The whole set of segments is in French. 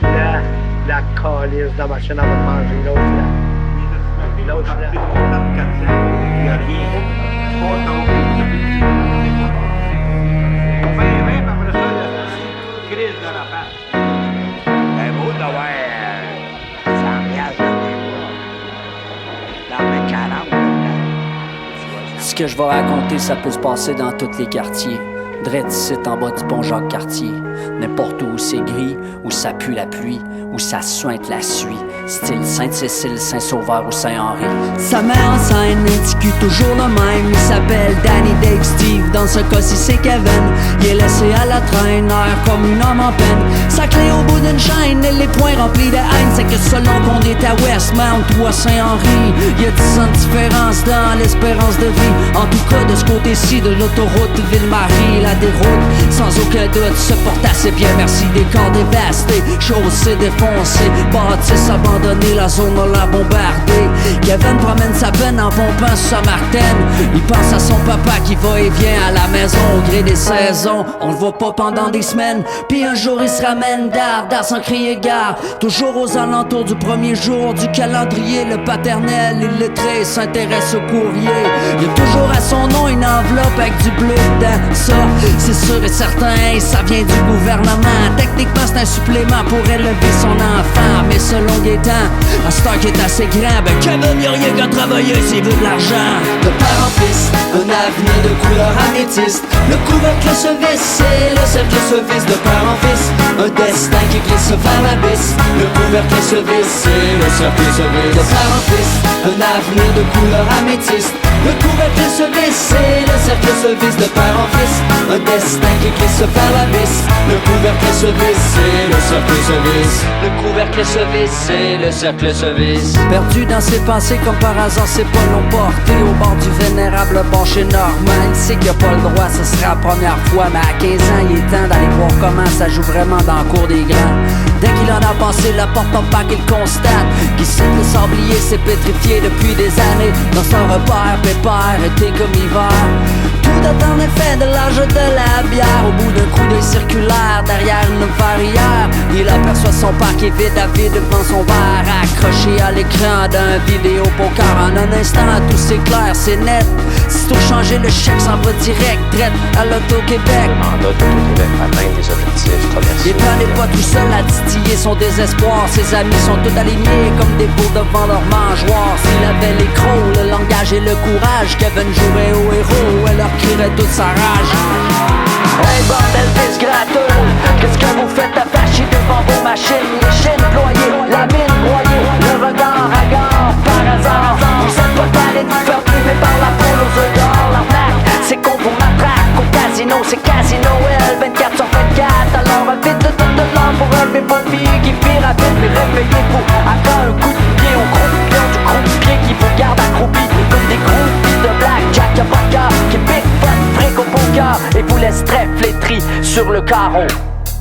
Lâche-la, la calice de machine, elle va te manger, lâche-la. Lâche-la. Il n'y a rien. Pas même après ça, la crise de la face. Ben beau d'avoir 100 piastres dans mes 40. Ce que je vais raconter, ça peut se passer dans tous les quartiers. Drette ici en bas du pont Jacques-Cartier. N'importe où c'est gris, où ça pue la pluie, où ça suinte la suie. Style Sainte-Cécile, Saint-Sauveur ou Saint-Henri. Sa mère en scène indique toujours le même. Il s'appelle Danny, Dave, Steve. Dans ce cas-ci, c'est Kevin. Il est laissé à la traîne, air comme une homme en peine. Sa clé au bout d'une chaîne et les poings remplis de haine. C'est que selon qu'on est à Westmount ou à Saint-Henri, il y a 10 ans de différence dans l'espérance de vie. En tout cas, de ce côté-ci de l'autoroute Ville-Marie, la déroute, sans aucun doute, se porte assez bien. Merci des corps dévastés, chaussées défoncées, bâtisses abandonnées, la zone on l'a bombardée. Kevin promène sa peine en pompant sur sa martaine. Il pense à son papa qui va et vient à la maison au gré des saisons. On le voit pas pendant des semaines, puis un jour il se ramène d'art sans crier gare. Toujours aux alentours du premier jour du calendrier, le paternel illettré s'intéresse au courrier. Il y a toujours à son nom une enveloppe avec du bleu dedans. Ça, c'est sûr et certain, ça vient du gouvernement. Techniquement c'est un supplément pour élever son enfant. Mais selon Gaétan, un star qui est assez grand, ben Kevin y'a rien qu'à travailler s'il veut de l'argent. De père en fils, un avenir de couleur améthyste. Le couvercle se visse et le cercle se visse. De père en fils, un destin qui glisse vers l'abysse. Le couvercle se visse et le cercle se visse. De père en fils, un avenir de couleur améthyste. Le couvercle se visse et le cercle se visse. De père en fils, un destin qui glisse vers l'abysse. Le couvercle se visse et le cercle se visse. Le couvercle se visse et le cercle se visse. Perdu dans ses pensées comme par hasard, c'est pas non porté au bord du vénérable bord chez Normand. Il sait qu'il a pas le droit, ce sera la première fois. Mais à 15 ans, il est temps d'aller voir comment ça joue vraiment dans le cours des grands. Dès qu'il en a passé la porte en pas qu'il constate qu'ici le sablier s'est pétrifié depuis des années. Dans son repère, pépère, été comme hiver. Tout est en effet de l'âge de la bière. Au bout d'un coup d'œil circulaire, derrière une barrière, il aperçoit son père qui est vide à vide devant son verre, accroché à l'écran d'un vidéo poker. En un instant, tout c'est clair, c'est net. Sitôt changer le chèque, s'en va direct, drette à l'Auto-Québec. Mandat d'Auto-Québec pour atteindre des objectifs commerciaux. Il n'est pas tout seul à titiller son désespoir. Ses amis sont tous alignés comme des veaux devant leur mangeoire. S'il avait les crocs, le langage et le courage, Kevin jouerait au héros, elle leur crierait toute sa rage. Hey bordel disgratteux, qu'est-ce que vous faites attaché devant vos machines? Les chaînes ployées, la mine broyée, le regard hagard par hasard. Vous êtes pas tanné de faire plumer par la poule aux œufs d'or. L'arnaque, c'est qu'on vous matraque au casino, c'est Casino L 24 sur 24. Alors vite de toute l'or pour relever vos filles qui firent à vite. Mais réveillez-vous, après un coup de pied au croupion du croupier qui vous garde accroupi comme des groupies de blackjack. Y'a pas de cœur qui pique votre fric au poker et vous laisse très flétri sur le carreau.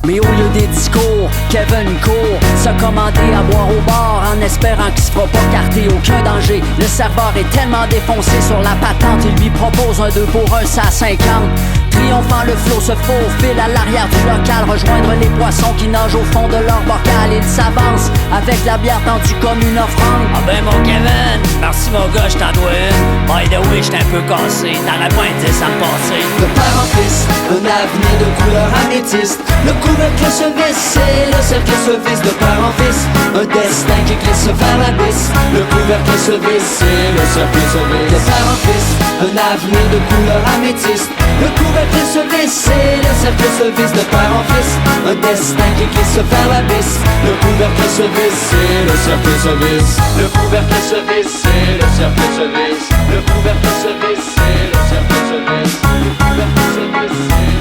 Mais au lieu des discours, Kevin court, se commander à boire au bar en espérant qu'il se fera pas carter aucun danger. Le serveur est tellement défoncé sur la patente, il lui propose un 2 pour 1, ça à 50. Triomphant, le flot se faufile à l'arrière du local, rejoindre les poissons qui nagent au fond de leur bocal. Il s'avance avec la bière tendue comme une offrande. Ah ben mon Kevin, merci mon gars, je t'en dois une. By the way, j'étais un peu cassé, t'aurais pas un 10 à me passer. De père en fils, un avenir de couleur améthyste. Le couvercle se visse et le cercle se visse. De père en fils, un destin qui glisse vers l'abysse. Le couvercle se visse et le cercle se visse. De père en fils, un avenir de couleur améthyste. Le couvercle se visse et le cercle se visse. De père en fils, un destin qui glisse vers l'abysse. Le couvercle se visse et le cercle se visse. Le couvercle se visse et le cercle se visse. Le couvercle se visse et le cercle se visse. Le couvercle se visse.